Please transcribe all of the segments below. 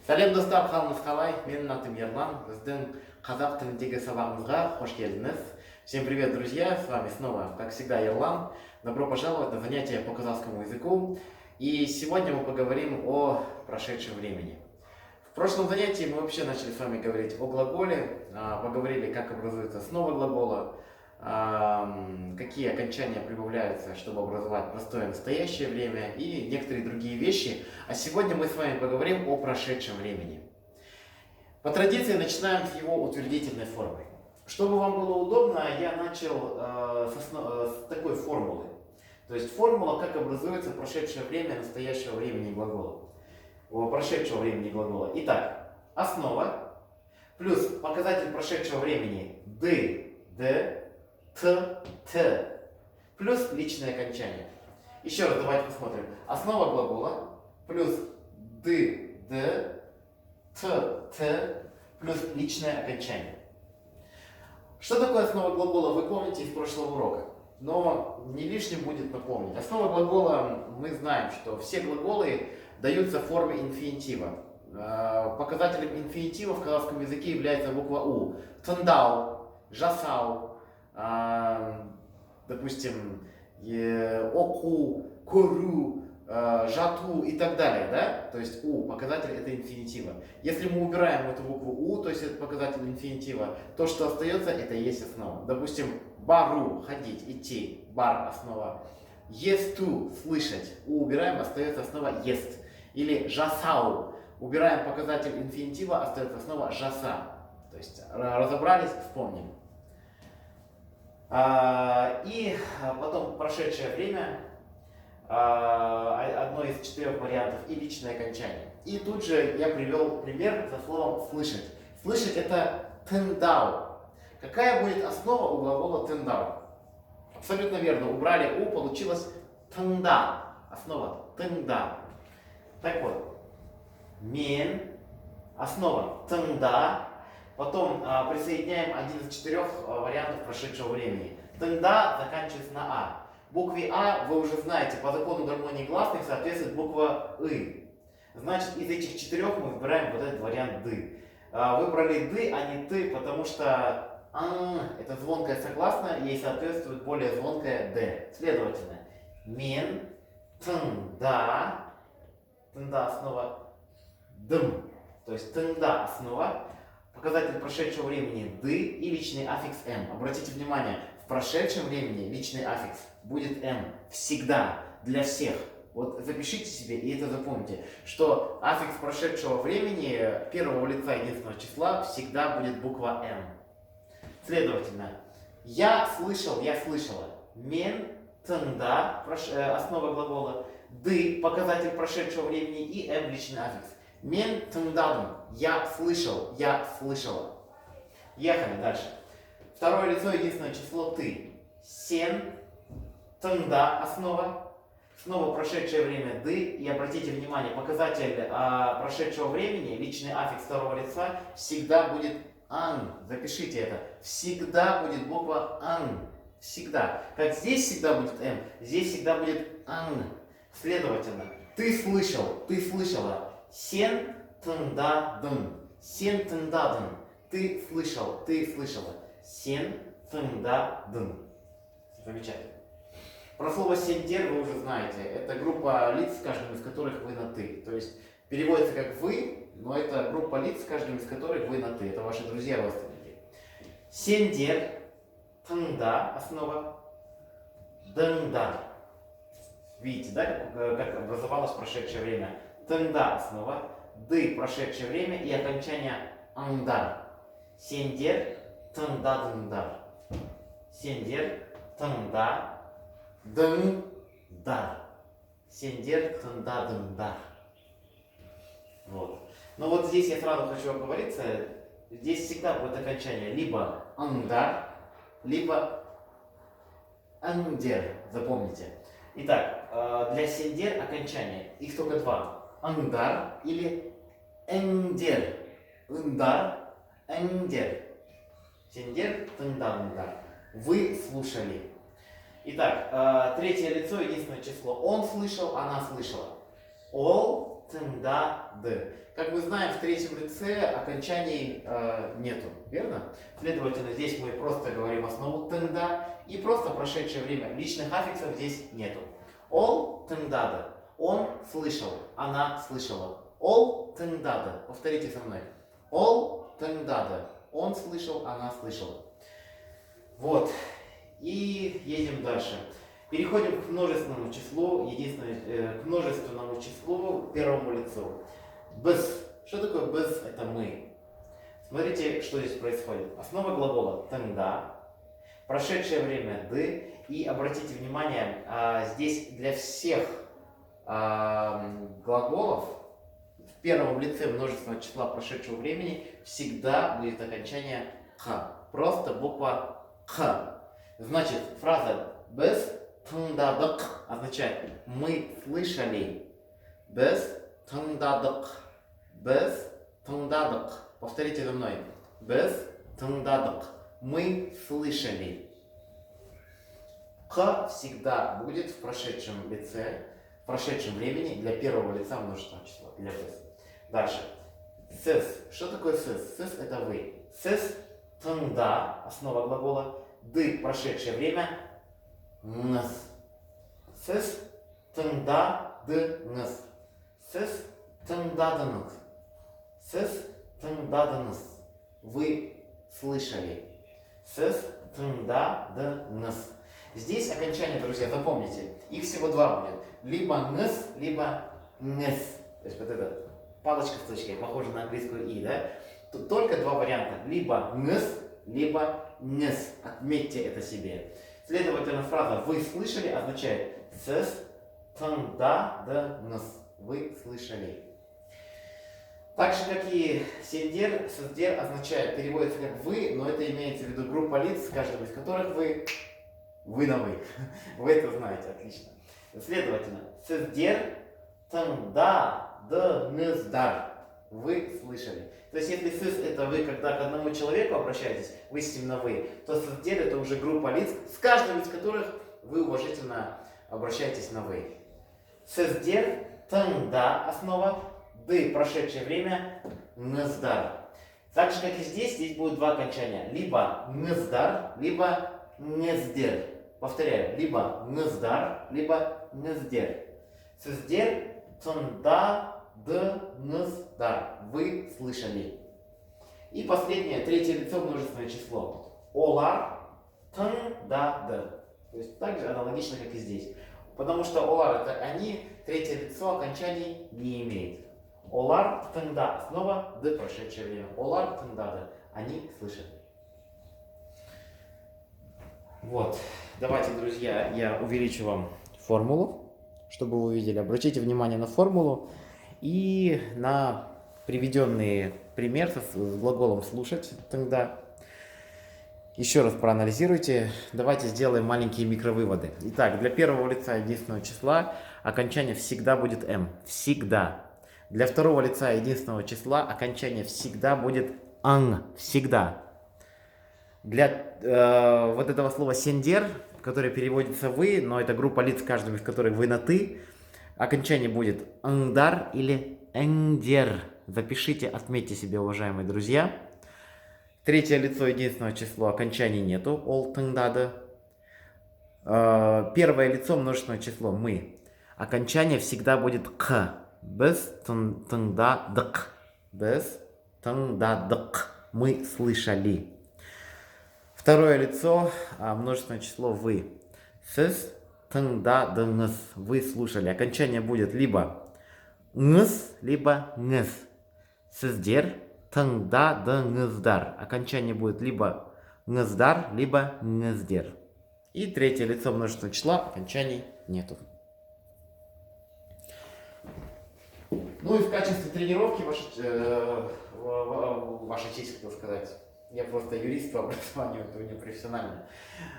Сәлем достар, қалыңыз қалай? Менің атым Ерлан. Біздің қазақ тіліндегі сабағымызға қош келдіңіз. Всем привет, друзья! С вами снова, как всегда, Ерлан. Добро пожаловать на занятия по казахскому языку. И сегодня мы поговорим о прошедшем времени. В прошлом занятии мы вообще начали с вами говорить о глаголе, поговорили, как образуется основа глагола, какие окончания прибавляются, чтобы образовать простое настоящее время и некоторые другие вещи. А сегодня мы с вами поговорим о прошедшем времени. По традиции начинаем с его утвердительной формы. Чтобы вам было удобно, я начал с такой формулы. То есть формула, как образуется прошедшее время настоящего времени глагола. Прошедшего времени глагола. Итак, основа плюс показатель прошедшего времени д, т, плюс личное окончание. Еще раз давайте посмотрим. Основа глагола плюс д, т, плюс личное окончание. Что такое основа глагола, вы помните из прошлого урока. Но не лишним будет напомнить. Основа глагола, мы знаем, что все глаголы даются в форме инфинитива. Показателем инфинитива в казахском языке является буква У. Тындау, жасау, допустим, оку, кору, жату и так далее, да? То есть У, показатель это инфинитива. Если мы убираем эту букву У, то есть это показатель инфинитива, то, что остается, это и есть основа. Допустим, бару, ходить, идти, бар, основа. Есту, слышать, У убираем, остается основа ест. Или жасау, убираем показатель инфинитива, остается основа жаса. То есть разобрались, вспомним. И потом прошедшее время, одно из 4 вариантов, и личное окончание. И тут же я привел пример со словом слышать. Слышать это тындау. Какая будет основа у глагола тындау? Абсолютно верно, убрали у, получилось тында. Основа тында. Так вот, мен, основа тында. Потом присоединяем один из 4 вариантов прошедшего времени. Тында заканчивается на А. Букве А, вы уже знаете, по закону гармонии гласных соответствует буква И. Значит, из этих 4 мы выбираем вот этот вариант ды. Выбрали ды, а не ты, потому что это звонкое согласное, ей соответствует более звонкое д. Следовательно, мен, тында, тында основа дым. То есть тында основа. Показатель прошедшего времени ды и личный аффикс м. Обратите внимание, в прошедшем времени личный аффикс будет м. Всегда, для всех. Вот запишите себе и это запомните, что аффикс прошедшего времени первого лица единственного числа всегда будет буква м. Следовательно, я слышал, я слышала. Мен, тында, основа глагола. Ды, показатель прошедшего времени и м, личный аффикс. Мен тындадым. Я слышал, я слышала. Ехали дальше. Второе лицо единственное число ты. Сен, тында, основа. Снова прошедшее время ды. И обратите внимание, показатель прошедшего времени, личный аффикс второго лица, всегда будет ан. Запишите это. Всегда будет буква ан. Всегда. Как здесь всегда будет м, здесь всегда будет ан. Следовательно, ты слышал, ты слышала. Сен тындадым. Сен тындадым. Ты слышал, ты слышала. Сен тындадым. Замечательно. Про слово сендер вы уже знаете. Это группа лиц, с каждым из которых вы на ты. То есть переводится как вы, но это группа лиц, с каждым из которых вы на ты. Это ваши друзья, родственники. Сендер, тында, основа, дында. Видите, да, как образовалось прошедшее время? Тында основа, ды прошедшее время и окончание аңдар. Сендер, тындадыңдар. Сендер, тында, дыңдар. Сендер, тындадыңдар. Вот. Но вот здесь я сразу хочу оговориться, здесь всегда будет окончание либо аңдар, либо аңдер, запомните. Итак, для сендер окончание, их только 2. Аңдар или эндер. Ындар, эндер. Сендер, тындадыңдар. Вы слушали. Итак, третье лицо, единственное число. Он слышал, она слышала. Ол, тында-д. Как мы знаем, в третьем лице окончаний нету, верно? Следовательно, здесь мы просто говорим основу тында и просто прошедшее время. Личных аффиксов здесь нету. Ол тындады. Он слышал, она слышала. Ол тындады. Повторите со мной. Ол тындады. Он слышал, она слышала. Вот. И едем дальше. Переходим к множественному числу, к множественному числу, первому лицу. Без. Что такое без? Это мы. Смотрите, что здесь происходит. Основа глагола тында, прошедшее время ды. И обратите внимание, здесь для всех глаголов в первом лице множественного числа прошедшего времени всегда будет окончание х. Просто буква х. Значит, фраза без тындадык означает мы слышали. Без тындадык. Без тындадык. Повторите за мной. Без тындадык. Мы слышали. Х всегда будет в прошедшем лице, в прошедшем времени для первого лица множественного числа. Для без. Дальше. Сес. Что такое сес? Сес это вы. Сес тында, основа глагола. Ды, прошедшее время. Нс. Сес тында ды нс. Сес тындадыныз. Сес тындадыныз. Вы слышали. Сес тындадыныз. Здесь окончание, друзья, запомните. Их всего два будет. Либо нс, либо нс. То есть вот эта палочка с точкой, похожа на английскую и, да? Тут только два варианта. Либо нс, либо нс. Отметьте это себе. Следовательно, фраза «вы слышали» означает «сес тындадыныз». Вы слышали. Так же, как и сендер, сесдер означает, переводится как «вы», но это имеется в виду группа лиц, каждого из которых вы на «вы». Вы это знаете, отлично. Следовательно, сесдер тындадыныздар. Вы слышали. То есть, если сыс это вы, когда к одному человеку обращаетесь, вы с ним на вы, то сесдер это уже группа лиц, с каждым из которых вы уважительно обращаетесь на вы. Сесдер тында основа, ды прошедшее время, ныздар. Так же, как и здесь будут два окончания. Либо ныздар, либо нездер. Повторяю, либо ныздар, либо нездер. Сесдер тындадыныздар. Вы слышали. И последнее, третье лицо, множественное число. Олар тындады. То есть также аналогично, как и здесь. Потому что олар это они, третье лицо окончаний не имеет. Олар тында. Снова д прошедшее время. Олар тындады. Они слышали. Вот. Давайте, друзья, я увеличу вам формулу, чтобы вы увидели. Обратите внимание на формулу и на приведенные примеры с глаголом слушать тогда. Еще раз проанализируйте. Давайте сделаем маленькие микровыводы. Итак, для первого лица единственного числа окончание всегда будет м. Всегда. Для второго лица единственного числа окончание всегда будет ан. Всегда. Для вот этого слова сендер, которое переводится вы, но это группа лиц, каждым из которых вы на ты, окончание будет ангдар или эндер. Запишите, отметьте себе, уважаемые друзья. Третье лицо единственного числа окончаний нету. Ол тындады. Первое лицо множественное число мы. Окончание всегда будет к. Без тындадык. Без тындадык. Мы слышали. Второе лицо множественное число вы. Сіз тыңдадыңыз. Вы слушали. Окончание будет либо ңыз, либо ңыз. Сіздер тыңдадыңыздар. Окончание будет либо ңыздар, либо ңыздер. И третье лицо множественного числа окончаний нету. Ну и в качестве тренировки, ваша честь, хотел сказать, я просто юрист по образованию, это не профессионально.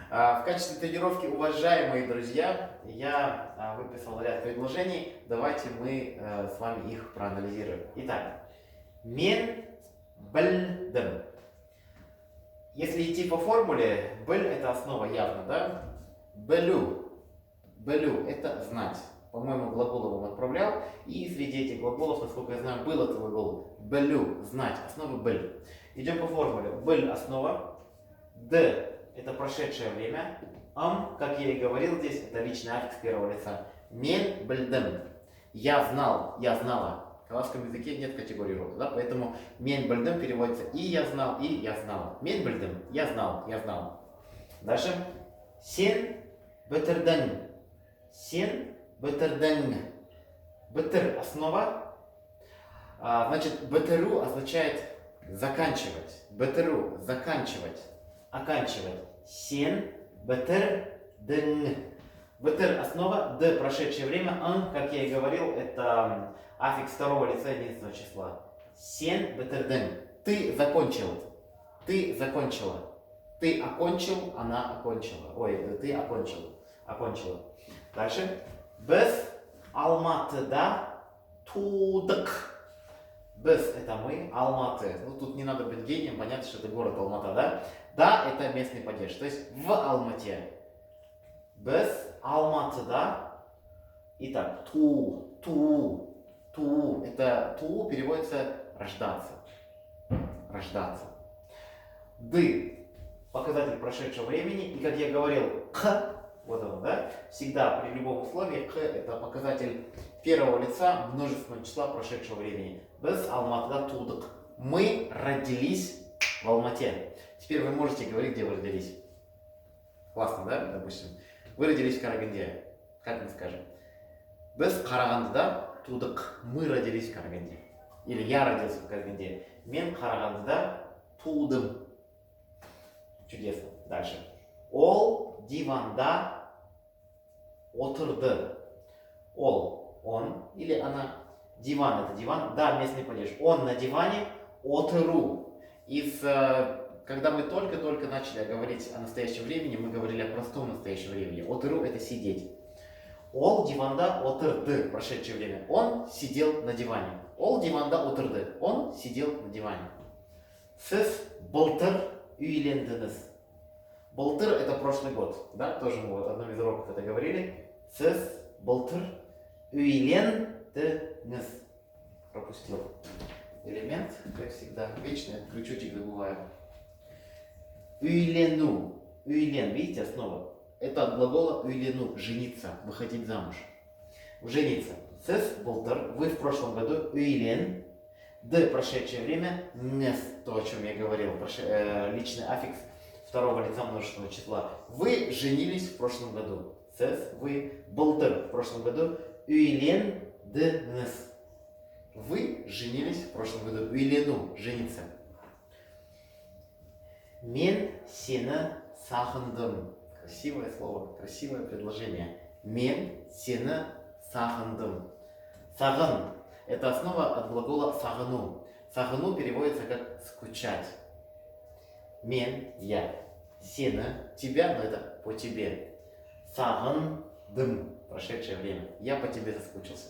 В качестве тренировки, уважаемые друзья, я выписал ряд предложений. Давайте мы с вами их проанализируем. Итак, мен білдім. Если идти по формуле, біль это основа явно, да? Білю. Білю это знать. По-моему, глаголов он отправлял. И среди этих глаголов, насколько я знаю, был этот глагол «белю» – знать, основа «бель». Идем по формуле. «Бель» – основа. «Д» – это прошедшее время. «Ам», как я и говорил здесь, это личный аффикс первого лица. «Мен бельдем» – я знал, я знала. В казахском языке нет категории рода, да? Поэтому «мен бельдем» переводится и я знал, и я знала. «Мен бельдем» – я знал, я знал. Дальше. «Сен бетерден». «Сен бетерден». «Бетер» – основа. Значит, «бетеру» означает заканчивать. «Бетеру» – заканчивать, оканчивать. «Сен бетерден». «Бетер» – основа, «д» – прошедшее время, «ан», как я и говорил, это аффикс второго лица единственного числа. «Сен бетерден». Ты закончил. Ты закончила. Ты окончил, она окончила. Ой, ты окончил. Окончила. Дальше. Без Алматыда тудык. Без это мы, Алматы. Ну тут не надо быть гением, понятно, что это город Алмата, да? Да, это местный падеж. То есть в Алмате. Без Алматыда. Итак, ту. Это ту переводится рождаться. Рождаться. Ды. Показатель прошедшего времени. И как я говорил, к. Вот оно, да? Всегда при любом условии к это показатель первого лица множественного числа прошедшего времени. Без Алматыда тудык. Мы родились в Алмате. Теперь вы можете говорить, где вы родились. Классно, да? Допустим. Вы родились в Караганде. Как мы скажем? Без Карагандыда тудык. Мы родились в Караганде. Или я родился в Караганде. Мен Карагандыда тудым. Чудесно. Дальше. Ол диванда отырды. Ол, он или она. Диван это диван. Да, местный падеж. Он на диване. Отыру. Когда мы только-только начали говорить о настоящем времени, мы говорили о простом настоящем времени. Отыру это сидеть. Ол диванда отырды. Прошедшее время. Он сидел на диване. Ол диванда отырды. Он сидел на диване. Сіз былтыр үйлендіңіз. Былтыр это прошлый год. Да? Тоже мы в одном из уроков это говорили. Сіз былтыр үйлендіңіз. Пропустил элемент, как всегда. Вечно крючочек забываю. Үйлену. Үйлен, видите, основа. Это от глагола үйлену. Жениться, выходить замуж. Жениться. Сіз былтыр, вы в прошлом году үйлен. Д прошедшее время. Нес, то, о чем я говорил. Личный аффикс второго лица множественного числа. Вы женились в прошлом году. Сіз, вы, былтыр в прошлом году. Үйлендіңіз. Вы женились в прошлом году. Үйлену, жениться. Мен сені сағындым. Красивое слово, красивое предложение. Мен сені сағындым. Сағын – это основа от глагола сағыну. Сағыну переводится как скучать. Мен, я. Сені, тебя, но это по тебе. Сағындым, прошедшее время. Я по тебе соскучился.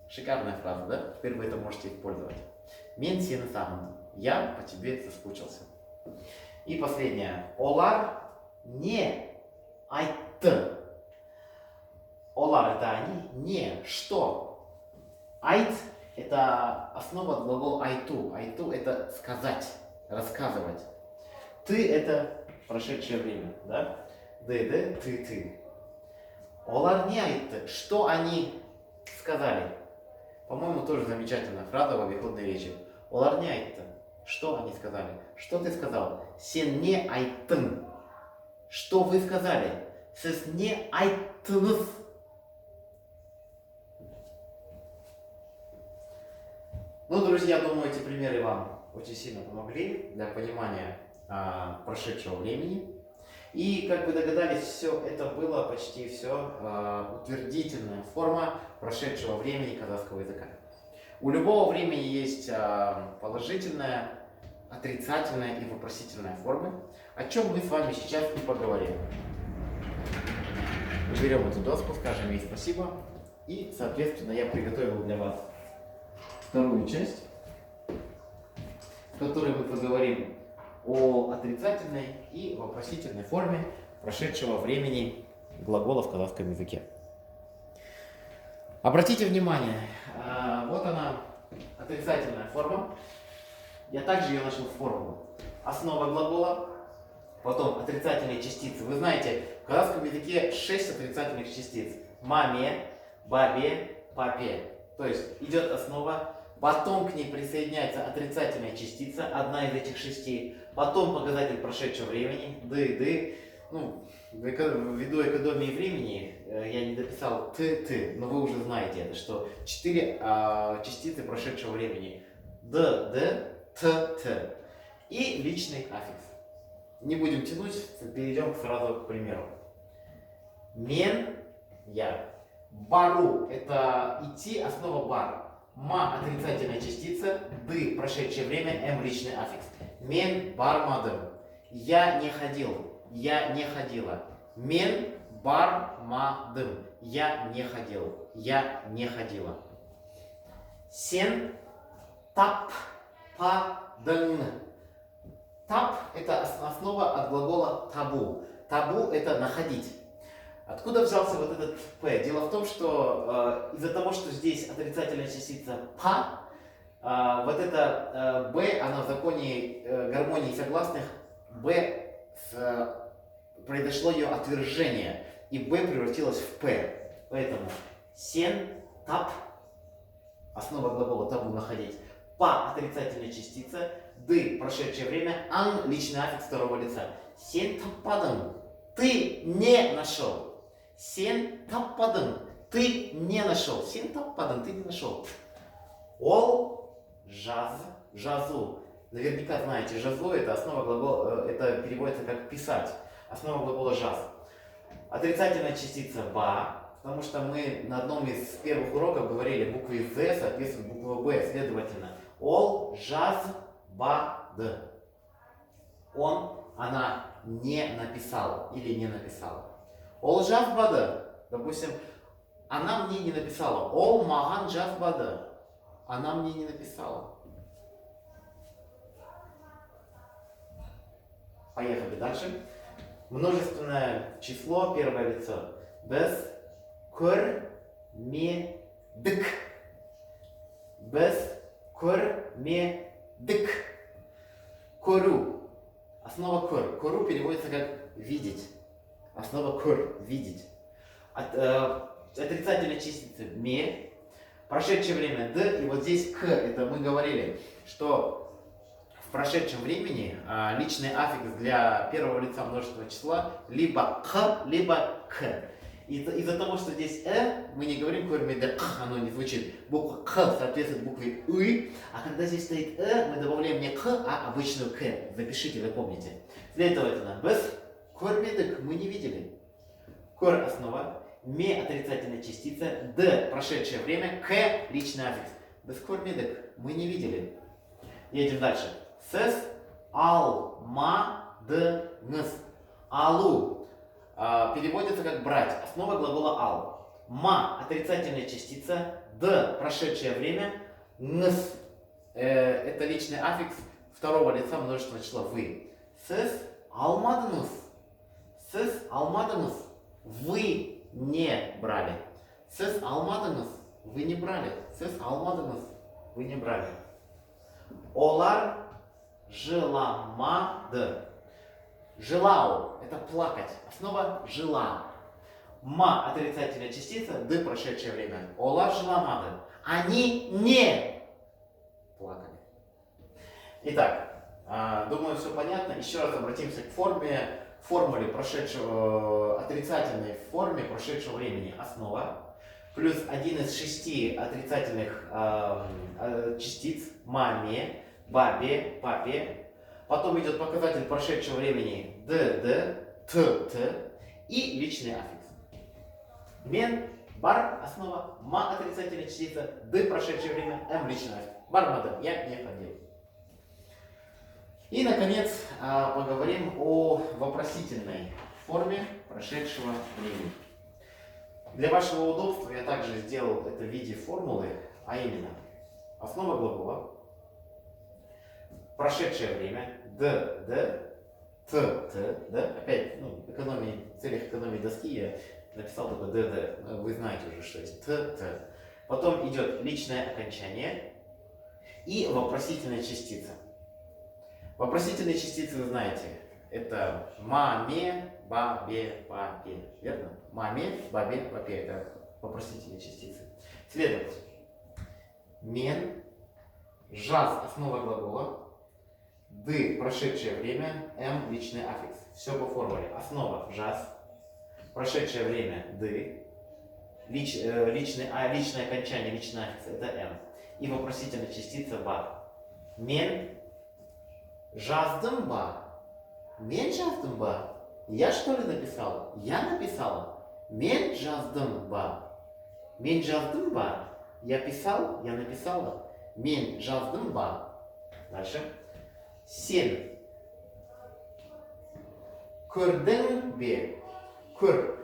Шикарная фраза, да? Теперь вы это можете использовать. Мен сені сағындым. Я по тебе соскучился. И последнее. Олар не айтты. Олар это они, не что. Айт это основа от глагола айту. Айту это сказать, рассказывать. Ты это прошедшее время, да? Ты, ты. Олар не айтты. Что они сказали? По-моему, тоже замечательная фраза в обиходной речи. Олар не айтты. Что они сказали? Что ты сказал? Сен не айттың. Что вы сказали? Сіз не айттыңыз. Ну, друзья, думаю, эти примеры вам очень сильно помогли для понимания прошедшего времени. И, как вы догадались, все это было почти все утвердительная форма прошедшего времени казахского языка. У любого времени есть положительная, отрицательная и вопросительная формы, о чем мы с вами сейчас и поговорим. Берем эту доску, скажем ей спасибо. И, соответственно, я приготовил для вас вторую часть, в которой мы поговорим о отрицательной и вопросительной форме прошедшего времени глагола в казахском языке. Обратите внимание, вот она, отрицательная форма. Я также ее нашел в формулу. Основа глагола, потом отрицательные частицы. Вы знаете, в казахском языке 6 отрицательных частиц. Маме, бабе, папе. То есть идет основа, потом к ней присоединяется отрицательная частица, одна из этих 6. Потом показатель прошедшего времени, ды. Ну, ввиду экономии времени я не дописал ты, но вы уже знаете это, что 4 частицы прошедшего времени. Д, т. И личный аффикс. Не будем тянуть, перейдем сразу к примеру. Мен, я. Бару, это идти, основа бар. Ма, отрицательная частица. Ды, прошедшее время. М, личный аффикс. Мен бармадым. Я не ходил. Я не ходила. Мен бармадым. Я не ходил. Я не ходила. Сен тап падын. Тап – это основа от глагола табу. Табу – это находить. Откуда взялся вот этот П? Дело в том, что из-за того, что здесь отрицательная частица па, вот это Б, она в законе гармонии согласных, Б произошло ее отвержение, и Б превратилось в П. Поэтому сен, тап, основа глагола табу находить, па отрицательная частица, ды прошедшее время, ан личный аффикс второго лица. Сен таппадым, ты не нашел. Сен таппадым, ты не нашел. Сен таппадым, ты не нашел. Ол жазу. Наверняка знаете, жазу это основа глагола, это переводится как писать. Основа глагола жаз. Отрицательная частица ба, потому что мы на одном из первых уроков говорили, буквы З соответствует букве Б, следовательно. Ол жаз ба д. Он, она не написала или не написала. Ол жаз ба д. Допустим, она мне не написала. Ол маган жаз ба д. Она мне не написала. Поехали дальше. Множественное число, первое лицо. Без көрмедік. Без көрмедік. Көру. Основа көр. Көру переводится как видеть. Основа көр. Видеть. Отрицательная частица ме. Прошедшее время д. И вот здесь к. Это мы говорили, что в прошедшем времени личный аффикс для первого лица множественного числа либо х, либо к. Из-за того, что здесь мы не говорим көрмедік, оно не звучит. Буква к соответствует букве ы, а когда здесь стоит мы добавляем не к, а обычную к. Запишите, вы помните. Следовательно, без көрмедік мы не видели. Кор основа, ме отрицательная частица, д прошедшее время, к личный аффикс. Без көрмедік мы не видели. Едем дальше. Сіз алмадыңыз. Алу переводится как брать. Основа глагола ал. Ма отрицательная частица, д прошедшее время, нс это личный аффикс второго лица множественного числа вы. Сіз алмадыңыз. Сіз алмадыңыз. Вы не брали. Сіз алмадыңыз. Вы не брали. Сіз алмадыңыз. Вы не брали. Олар жыламады. Желал – это плакать. Основа жила. Ма – отрицательная частица, д – прошедшее время. Олар жыламады. Они не плакали. Итак, думаю, все понятно. Еще раз обратимся к формуле прошедшего, отрицательной форме прошедшего времени. Основа. Плюс один из 6 отрицательных частиц. Маме, бабе, папе. Потом идет показатель прошедшего времени д, т и личный аффикс. Мен, бар, основа, ма отрицательная частица, д прошедшее время, м личный аффикс. Бармадам, я не ходил. И, наконец, поговорим о вопросительной форме прошедшего времени. Для вашего удобства я также сделал это в виде формулы, а именно основа глагола, прошедшее время, д, т, да? Опять, в целях экономии доски я написал только д. Вы знаете уже, что есть т. Потом идет личное окончание и вопросительная частица. Вопросительные частицы вы знаете. Это маме, бабе, папе. Верно? Маме, бабе, папе. Это вопросительные частицы. Следовательно. Мен, жаз, основа глагола. Ды, прошедшее время. М, личный аффикс. Все по формуле. Основа, жаз. Прошедшее время, ды. Личное окончание, личный аффикс. Это М. И вопросительная частица ба. Мен, жаздым ба. Мен жаздым ба. Я что ли написал? Я написала. Мен жаздым ба. Мен жаздым ба. Я писал, я написала. Мен жаздым ба. Дальше. Сен. Көрдің бе. Көр.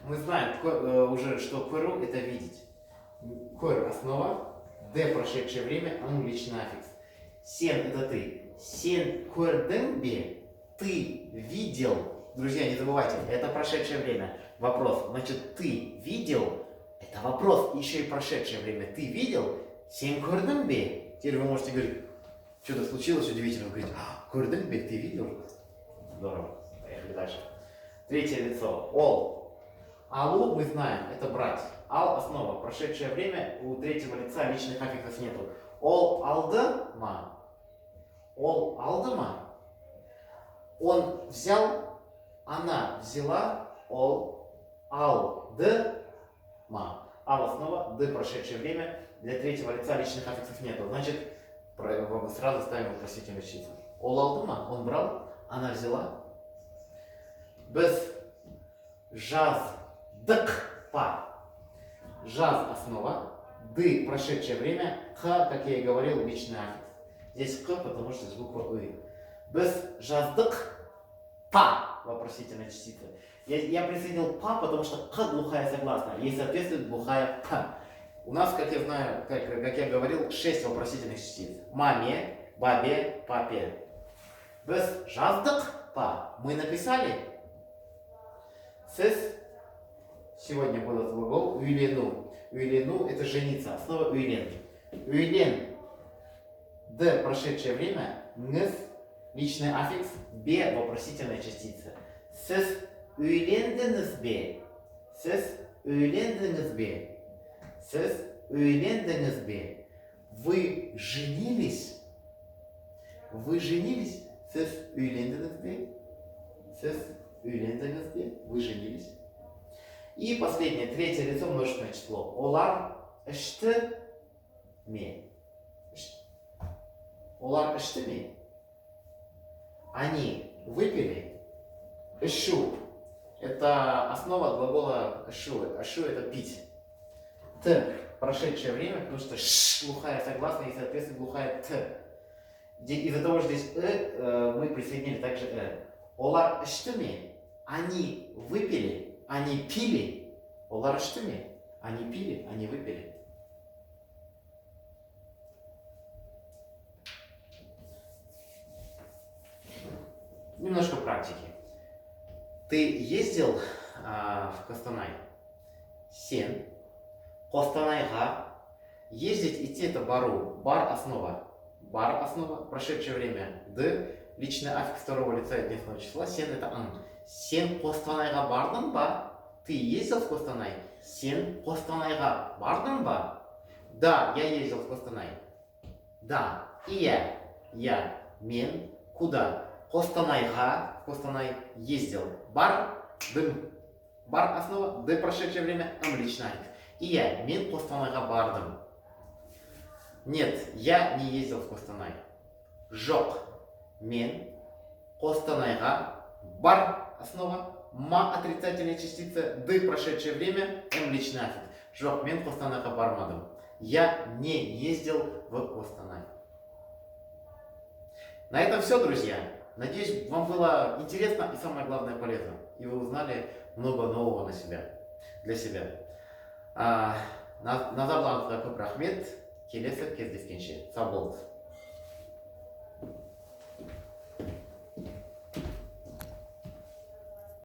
Мы знаем уже, что көру это видеть. Көр основа. Д прошедшее время, ан личный аффикс. Сен это ты. Сен көрдің бе. Ты видел. Друзья, не забывайте, это прошедшее время. Вопрос. Значит, ты видел. Это вопрос. Еще и прошедшее время. Ты видел. Сен көрдің бе. Теперь вы можете говорить, что-то случилось удивительно. Вы говорите, көрдің бе, ты видел? Здорово. Поехали дальше. Третье лицо. Ол. Алу мы знаем, это брать. Ал основа. Прошедшее время, у третьего лица личных аффиксов нету. Ол алды ма. Ол алды ма. Он взял, она взяла, ол алды ма. Ал основа, д прошедшее время, для третьего лица личных аффиксов нету. Значит, сразу ставим вопросительную частицу. Ол алды ма. Он брал, она взяла. Без жаз. Дк, па. Жаз основа, ды прошедшее время, х, как я и говорил, личный аффикс. Здесь к, потому что здесь буква и. Без жаздык, па, вопросительная частица. Я присоединил па, потому что к глухая согласная. Ей соответствует глухая п. У нас, как я знаю, как я говорил, 6 вопросительных частиц. Маме, бабе, папе. Без жаздык, па. Мы написали. Сес. Сегодня был этот глагол уйлену. Уйлену это жениться. Основа уйлен. Уйлен. Д прошедшее время. Нс личный аффикс. Б вопросительная частица. Сес уйлендіңіз бе. Сес уйлендіңіз бе. Сес уйлендіңіз бе. Вы женились. Вы женились. Сес уйлендіңіз бе. Сес уйлендіңіз бе. Вы женились. И последнее, третье лицо, множественное число. Олар ішті ме. Олар ішті ме. Они выпили. Ішу. Это основа глагола ішу. Ішу это пить. Т прошедшее время, потому что ш глухая согласная и соответственно глухая т. Из-за того, что здесь мы присоединили также Олар ішті ме. Они выпили. Они пили. Олар ішті ме? Они пили, они выпили. Немножко практики. Ты ездил в Костанай? Сен. Костанайга. Ездить, идти это бару. Бар основа. Бар основа. Прошедшее время. Д. Личный аффикс второго лица единственного числа. Сен это ан. Сен Костанайга бардың ба? Ты ездил в Костанай? Сен Костанайга бардың ба? Да, я ездил в Костанай. Да, и я, мен, куда? Костанайга, Костанай ездил. Бар, дым. Бар основа, д прошедшее время, ам личный аффикс. И я, мен Костанайга бардым. Нет, я не ездил в Костанай. Жоқ, мен Костанайга бар основа. Ма отрицательная частица, д прошедшее время, м личный аффикс. Жоқ, мен Костанайга бармадым. Я не ездил в Костанай. На этом все, друзья. Надеюсь, вам было интересно и самое главное полезно. И вы узнали много нового для себя. Назардан Рахмет, келесі кездескенше. Сау болыңыз.